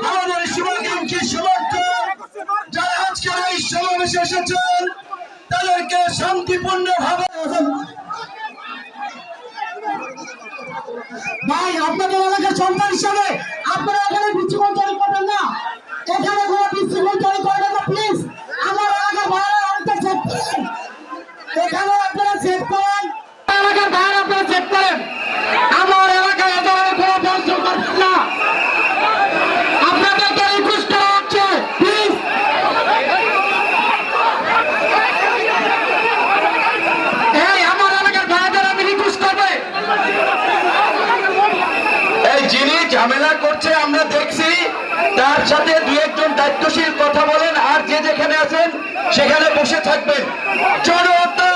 আমাদের শুভাকাঙ্ক্ষী সমর্থক যারা আজকের এই সমাবেশে এসেছেন তাদেরকে শান্তিপূর্ণ ভাবে ভাই আপনাদের এলাকার সন্তান হিসাবে আপনারা এখানে বিশৃঙ্খল তৈরি করবেন না, এখানে কোনো বিশৃঙ্খল তৈরি করবেন না প্লিজ। আমার এলাকার ভাইরা অনেকটা চেক করেন, এখানে আপনারা চেক করেন, এলাকার ভাইরা আপনারা চেক করেন। আমার এলাকায় এ ধরনের কোনো বন্ধ করবেন না, আপনাদেরকে রিকোয়েস্ট করা হচ্ছে প্লিজ। এই আমার এলাকার ভাইদের আমি রিকোয়েস্ট করবে, এই যিনি ঝামেলা করছে আমরা দেখছি, তার সাথে দু একজন দায়িত্বশীল কথা বলেন, আর যে যেখানে আছেন সেখানে বসে থাকবেন। জনতা